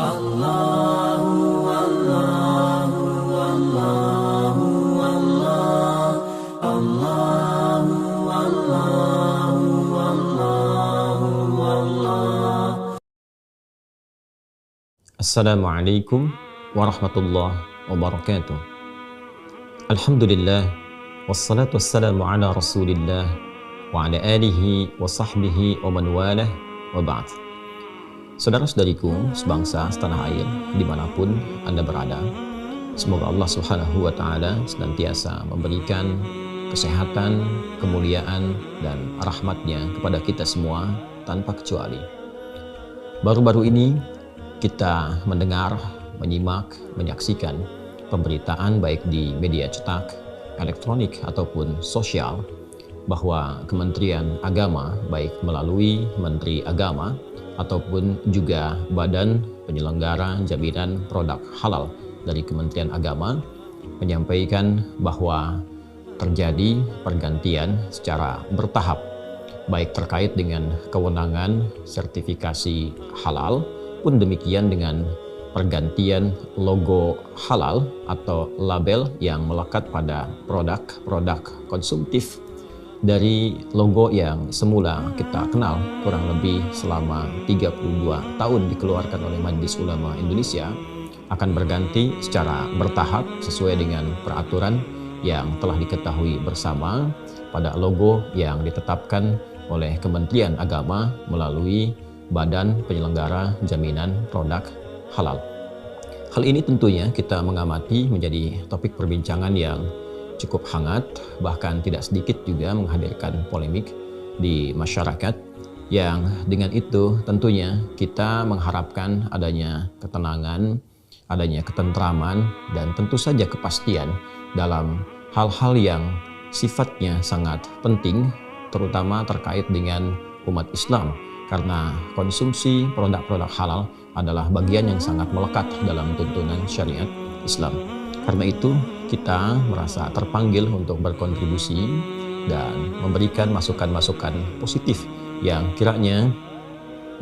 Allahu Allahu Allahu Allah Allahu Allahu Allahu Allah. Assalamualaikum warahmatullahi wabarakatuh. Alhamdulillah wassalatu wassalamu ala Rasulillah wa ala alihi wa sahbihi wa man walah wa ba'd. Saudara-saudariku sebangsa setanah air dimanapun Anda berada, semoga Allah Subhanahu wa Ta'ala senantiasa memberikan kesehatan, kemuliaan, dan rahmatnya kepada kita semua tanpa kecuali. Baru-baru ini kita mendengar, menyimak, menyaksikan pemberitaan baik di media cetak, elektronik ataupun sosial bahwa Kementerian Agama baik melalui Menteri Agama ataupun juga Badan Penyelenggara Jaminan Produk Halal dari Kementerian Agama menyampaikan bahwa terjadi pergantian secara bertahap baik terkait dengan kewenangan sertifikasi halal pun demikian dengan pergantian logo halal atau label yang melekat pada produk-produk konsumtif dari logo yang semula kita kenal kurang lebih selama 32 tahun dikeluarkan oleh Majelis Ulama Indonesia akan berganti secara bertahap sesuai dengan peraturan yang telah diketahui bersama pada logo yang ditetapkan oleh Kementerian Agama melalui Badan Penyelenggara Jaminan Produk Halal. Hal ini tentunya kita mengamati menjadi topik perbincangan yang cukup hangat, bahkan tidak sedikit juga menghadirkan polemik di masyarakat, yang dengan itu tentunya kita mengharapkan adanya ketenangan, adanya ketentraman, dan tentu saja kepastian dalam hal-hal yang sifatnya sangat penting, terutama terkait dengan umat Islam, karena konsumsi produk-produk halal adalah bagian yang sangat melekat dalam tuntunan syariat Islam. Karena itu kita merasa terpanggil untuk berkontribusi dan memberikan masukan-masukan positif yang kiranya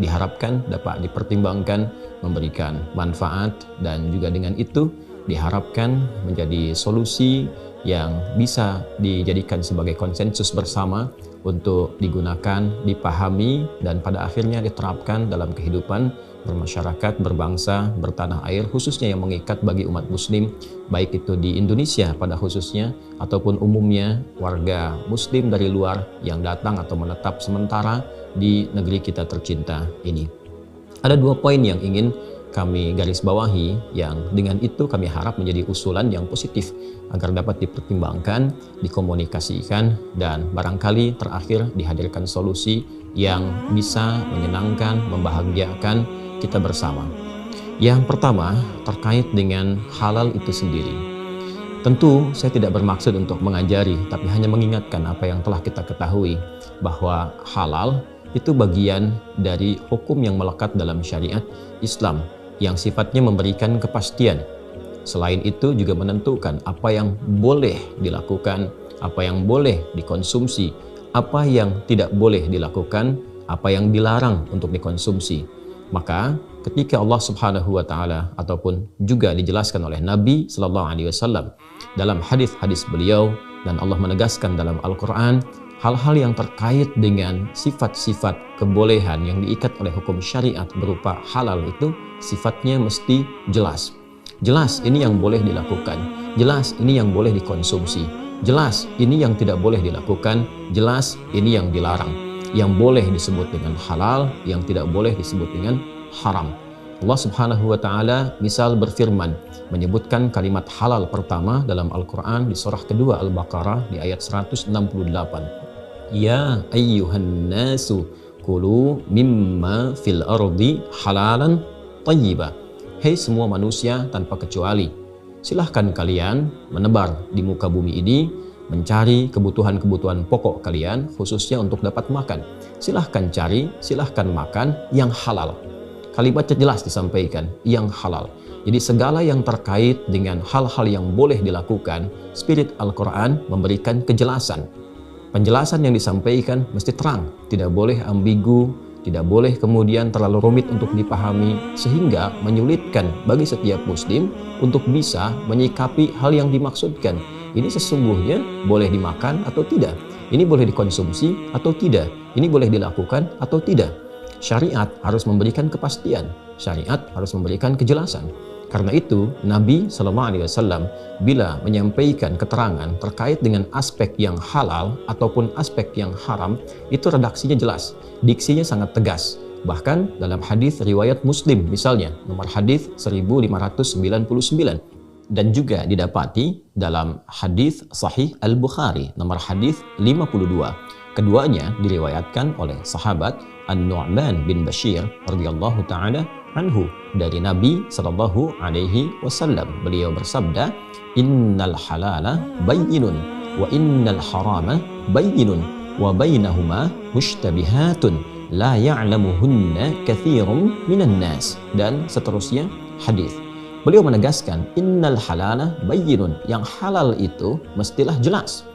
diharapkan dapat dipertimbangkan memberikan manfaat, dan juga dengan itu diharapkan menjadi solusi yang bisa dijadikan sebagai konsensus bersama untuk digunakan, dipahami, dan pada akhirnya diterapkan dalam kehidupan bermasyarakat, berbangsa, bertanah air, khususnya yang mengikat bagi umat muslim, baik itu di Indonesia pada khususnya, ataupun umumnya warga muslim dari luar yang datang atau menetap sementara di negeri kita tercinta ini. Ada dua poin yang ingin kami garis bawahi, yang dengan itu kami harap menjadi usulan yang positif agar dapat dipertimbangkan, dikomunikasikan, dan barangkali terakhir dihadirkan solusi yang bisa menyenangkan, membahagiakan kita bersama. Yang pertama terkait dengan halal itu sendiri. Tentu saya tidak bermaksud untuk mengajari, tapi hanya mengingatkan apa yang telah kita ketahui, bahwa halal itu bagian dari hukum yang melekat dalam syariat Islam yang sifatnya memberikan kepastian. Selain itu juga menentukan apa yang boleh dilakukan, apa yang boleh dikonsumsi, apa yang tidak boleh dilakukan, apa yang dilarang untuk dikonsumsi. Maka ketika Allah Subhanahu wa Ta'ala ataupun juga dijelaskan oleh Nabi Sallallahu Alaihi Wasallam dalam hadis-hadis beliau, dan Allah menegaskan dalam Al-Quran hal-hal yang terkait dengan sifat-sifat kebolehan yang diikat oleh hukum syariat berupa halal itu sifatnya mesti jelas. Jelas ini yang boleh dilakukan, jelas ini yang boleh dikonsumsi, jelas ini yang tidak boleh dilakukan, jelas ini yang dilarang, yang boleh disebut dengan halal, yang tidak boleh disebut dengan haram. Allah Subhanahu wa Ta'ala misal berfirman menyebutkan kalimat halal pertama dalam Al-Quran di surah kedua Al-Baqarah di ayat 168. Ya ayyuhan nasu kulu mimma fil ardi halalan tayyiba. Hei semua manusia tanpa kecuali, silahkan kalian menebar di muka bumi ini, mencari kebutuhan-kebutuhan pokok kalian, khususnya untuk dapat makan. Silahkan cari, silahkan makan yang halal. Kalimatnya jelas disampaikan, yang halal. Jadi segala yang terkait dengan hal-hal yang boleh dilakukan, spirit Al-Quran memberikan kejelasan. Penjelasan yang disampaikan mesti terang, tidak boleh ambigu, tidak boleh kemudian terlalu rumit untuk dipahami sehingga menyulitkan bagi setiap muslim untuk bisa menyikapi hal yang dimaksudkan. Ini sesungguhnya boleh dimakan atau tidak, ini boleh dikonsumsi atau tidak, ini boleh dilakukan atau tidak. Syariat harus memberikan kepastian, syariat harus memberikan kejelasan. Karena itu Nabi SAW bila menyampaikan keterangan terkait dengan aspek yang halal ataupun aspek yang haram, itu redaksinya jelas, diksinya sangat tegas. Bahkan dalam hadis riwayat Muslim misalnya, nomor hadis 1599, dan juga didapati dalam hadis Sahih Al-Bukhari nomor hadis 52. Keduanya diriwayatkan oleh sahabat An-Nu'man bin Bashir radhiyallahu taala anhu dari Nabi sallallahu alaihi wasallam. Beliau bersabda, "Innal halala bayyinun wa innal harama bayyinun wa bainahuma mushtabihatun la ya'lamuhunna katsirun minan nas." Dan seterusnya hadis. Beliau menegaskan, innal halala bayyinun, yang halal itu mestilah jelas.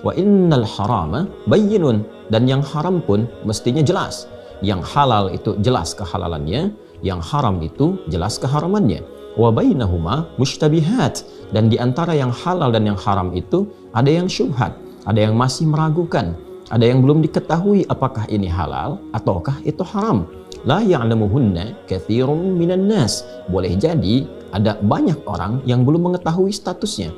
Wa innal harama bayyinun, dan yang haram pun mestinya jelas. Yang halal itu jelas kehalalannya, yang haram itu jelas keharamannya. Wa bainahuma mushtabihat, dan di antara yang halal dan yang haram itu ada yang syubhat, ada yang masih meragukan, ada yang belum diketahui apakah ini halal ataukah itu haram. La ya'lamuhunna katsirun minan nas, boleh jadi ada banyak orang yang belum mengetahui statusnya.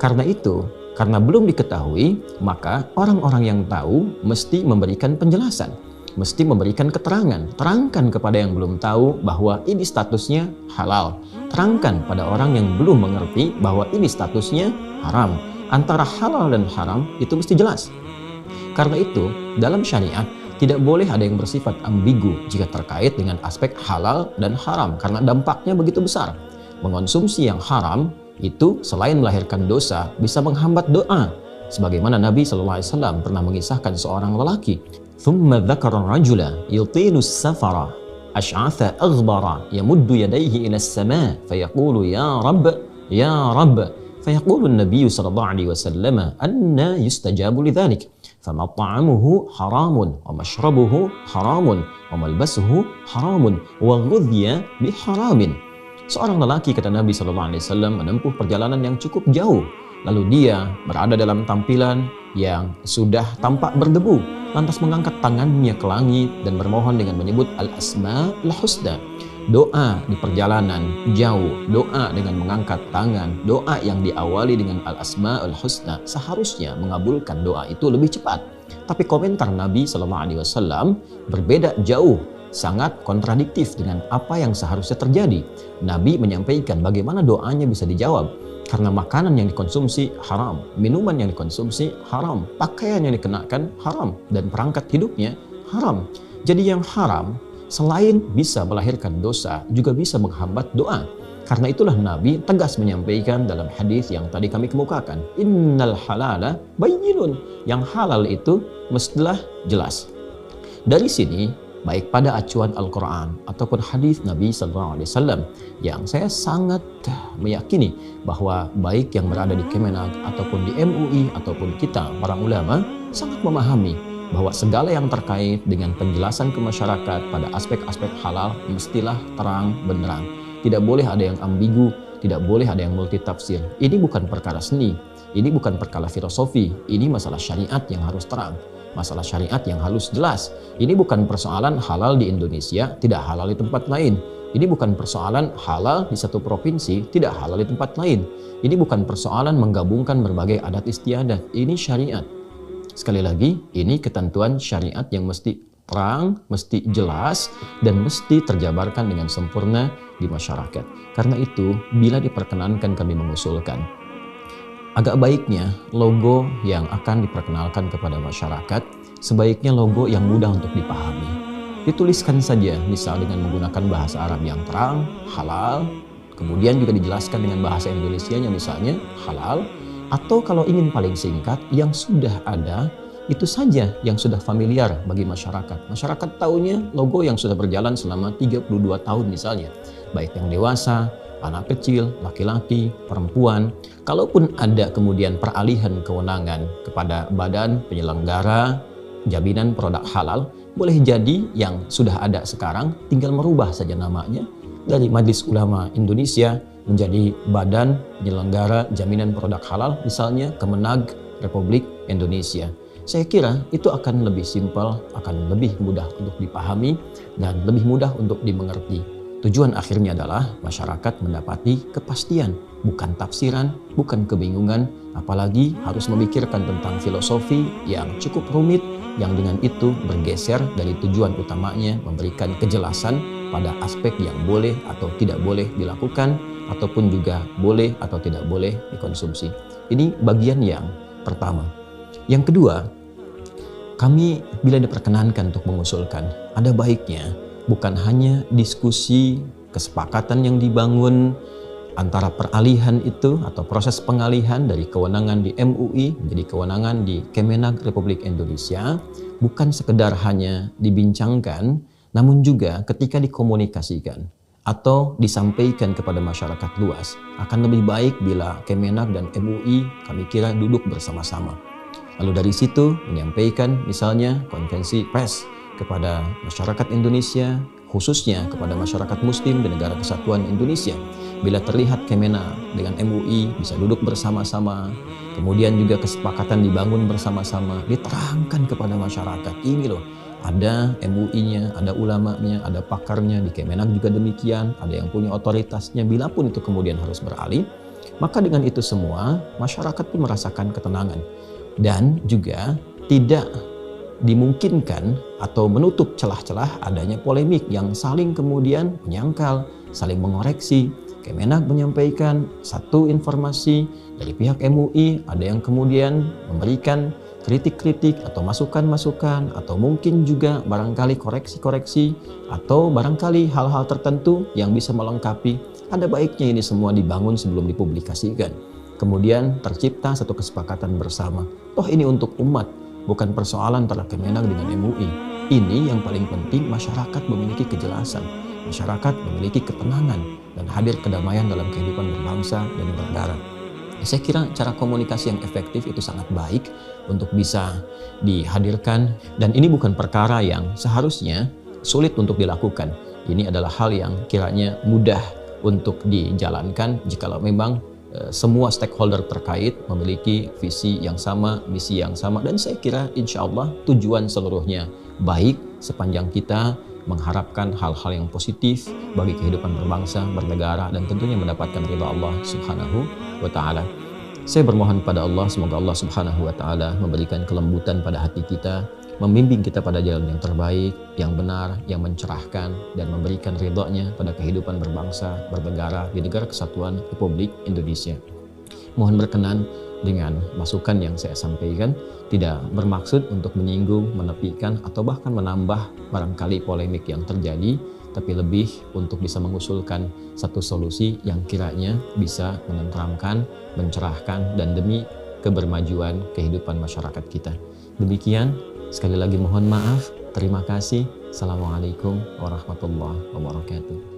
Karena itu, karena belum diketahui, maka orang-orang yang tahu mesti memberikan penjelasan, mesti memberikan keterangan. Terangkan kepada yang belum tahu bahwa ini statusnya halal. Terangkan pada orang yang belum mengerti bahwa ini statusnya haram. Antara halal dan haram itu mesti jelas. Karena itu, dalam syariat tidak boleh ada yang bersifat ambigu jika terkait dengan aspek halal dan haram, karena dampaknya begitu besar. Mengonsumsi yang haram itu selain melahirkan dosa, bisa menghambat doa. Sebagaimana Nabi SAW pernah mengisahkan seorang lelaki, ثُمَّ ذَكَرَ الرَّجُلَ يُطِيلُ السَّفَرَ أَشْعَثَ أَغْبَرَ يَمُدُّ يَدَيْهِ إِلَى السَّمَاءِ فَيَقُولُ يَا رَبِّ يَا رَبِّ فَيَقُولُ النَّبِيُّ صلى الله عليه وسلم أَنَّ يُسْتَجَابُ لِذَلِكَ فَمَطْعَمُهُ حَرَامٌ وَمَشْرَبُهُ حَرَامٌ وَمَلْبَسُهُ حَرَامٌ وَغُذِّيَ بِحَرَامٍ. Seorang lelaki, kata Nabi SAW, menempuh perjalanan yang cukup jauh. Lalu dia berada dalam tampilan yang sudah tampak berdebu, lantas mengangkat tangannya ke langit dan bermohon dengan menyebut Al-Asma'ul Husna. Doa di perjalanan jauh, doa dengan mengangkat tangan, doa yang diawali dengan Al-Asma'ul Husna seharusnya mengabulkan doa itu lebih cepat. Tapi komentar Nabi SAW berbeda jauh, sangat kontradiktif dengan apa yang seharusnya terjadi. Nabi menyampaikan bagaimana doanya bisa dijawab, karena makanan yang dikonsumsi haram, minuman yang dikonsumsi haram, pakaian yang dikenakan haram, dan perangkat hidupnya haram. Jadi yang haram selain bisa melahirkan dosa, juga bisa menghambat doa. Karena itulah Nabi tegas menyampaikan dalam hadis yang tadi kami kemukakan, innal halala bayyinun, yang halal itu mestilah jelas. Dari sini, baik pada acuan Al-Quran ataupun hadis Nabi SAW, yang saya sangat meyakini bahwa baik yang berada di Kemenak ataupun di MUI ataupun kita para ulama sangat memahami bahwa segala yang terkait dengan penjelasan ke masyarakat pada aspek-aspek halal mestilah terang benderang. Tidak boleh ada yang ambigu, tidak boleh ada yang multitafsir. Ini bukan perkara seni, ini bukan perkara filosofi, ini masalah syariat yang harus terang. Masalah syariat yang halus jelas. Ini bukan persoalan halal di Indonesia, tidak halal di tempat lain. Ini bukan persoalan halal di satu provinsi, tidak halal di tempat lain. Ini bukan persoalan menggabungkan berbagai adat istiadat. Ini syariat. Sekali lagi, ini ketentuan syariat yang mesti terang, mesti jelas, dan mesti terjabarkan dengan sempurna di masyarakat. Karena itu, bila diperkenankan kami mengusulkan, agak baiknya logo yang akan diperkenalkan kepada masyarakat sebaiknya logo yang mudah untuk dipahami. Dituliskan saja, misal dengan menggunakan bahasa Arab yang terang, halal, kemudian juga dijelaskan dengan bahasa Indonesianya misalnya, halal, atau kalau ingin paling singkat, yang sudah ada, itu saja yang sudah familiar bagi masyarakat. Masyarakat tahunya logo yang sudah berjalan selama 32 tahun misalnya, baik yang dewasa, anak kecil, laki-laki, perempuan. Kalaupun ada kemudian peralihan kewenangan kepada badan penyelenggara jaminan produk halal, Boleh jadi yang sudah ada sekarang tinggal merubah saja namanya dari Majelis Ulama Indonesia menjadi Badan Penyelenggara Jaminan Produk Halal, misalnya Kemenag Republik Indonesia. Saya kira itu akan lebih simpel, akan lebih mudah untuk dipahami, dan lebih mudah untuk dimengerti. Tujuan akhirnya adalah masyarakat mendapati kepastian, bukan tafsiran, bukan kebingungan, apalagi harus memikirkan tentang filosofi yang cukup rumit, yang dengan itu bergeser dari tujuan utamanya memberikan kejelasan pada aspek yang boleh atau tidak boleh dilakukan, ataupun juga boleh atau tidak boleh dikonsumsi. Ini bagian yang pertama. Yang kedua, kami bila diperkenankan untuk mengusulkan, ada baiknya bukan hanya diskusi kesepakatan yang dibangun antara peralihan itu atau proses pengalihan dari kewenangan di MUI menjadi kewenangan di Kemenag Republik Indonesia, bukan sekedar hanya dibincangkan, namun juga ketika dikomunikasikan atau disampaikan kepada masyarakat luas, akan lebih baik bila Kemenag dan MUI kami kira duduk bersama-sama. Lalu dari situ menyampaikan misalnya konvensi pers kepada masyarakat Indonesia, khususnya kepada masyarakat Muslim di negara kesatuan Indonesia. Bila terlihat Kemenag dengan MUI bisa duduk bersama-sama, kemudian juga kesepakatan dibangun bersama-sama, diterangkan kepada masyarakat, ini loh, ada MUI-nya, ada ulamanya, ada pakarnya, di Kemenag juga demikian, ada yang punya otoritasnya, bila pun itu kemudian harus beralih, maka dengan itu semua masyarakat pun merasakan ketenangan. Dan juga tidak dimungkinkan atau menutup celah-celah adanya polemik yang saling kemudian menyangkal, saling mengoreksi. Kemenag menyampaikan satu informasi, dari pihak MUI ada yang kemudian memberikan kritik-kritik atau masukan-masukan, atau mungkin juga barangkali koreksi-koreksi, atau barangkali hal-hal tertentu yang bisa melengkapi. Ada baiknya ini semua dibangun sebelum dipublikasikan. Kemudian tercipta satu kesepakatan bersama. Toh ini untuk umat, bukan persoalan antara Kemenag dengan MUI. Ini yang paling penting, masyarakat memiliki kejelasan, masyarakat memiliki ketenangan, dan hadir kedamaian dalam kehidupan berbangsa dan bernegara. Saya kira cara komunikasi yang efektif itu sangat baik untuk bisa dihadirkan, dan ini bukan perkara yang seharusnya sulit untuk dilakukan. Ini adalah hal yang kiranya mudah untuk dijalankan jikalau memang semua stakeholder terkait memiliki visi yang sama, misi yang sama, dan saya kira insya Allah tujuan seluruhnya baik sepanjang kita mengharapkan hal-hal yang positif bagi kehidupan berbangsa, bernegara, dan tentunya mendapatkan ridha Allah Subhanahu wa Ta'ala. Saya bermohon pada Allah, semoga Allah Subhanahu wa Ta'ala memberikan kelembutan pada hati kita, membimbing kita pada jalan yang terbaik, yang benar, yang mencerahkan, dan memberikan ridha-Nya pada kehidupan berbangsa, bernegara di negara kesatuan Republik Indonesia. Mohon berkenan dengan masukan yang saya sampaikan, tidak bermaksud untuk menyinggung, menepikan, atau bahkan menambah barangkali polemik yang terjadi, tapi lebih untuk bisa mengusulkan satu solusi yang kiranya bisa menenteramkan, mencerahkan, dan demi kebermajuan kehidupan masyarakat kita. Demikian, sekali lagi mohon maaf, terima kasih. Assalamualaikum warahmatullahi wabarakatuh.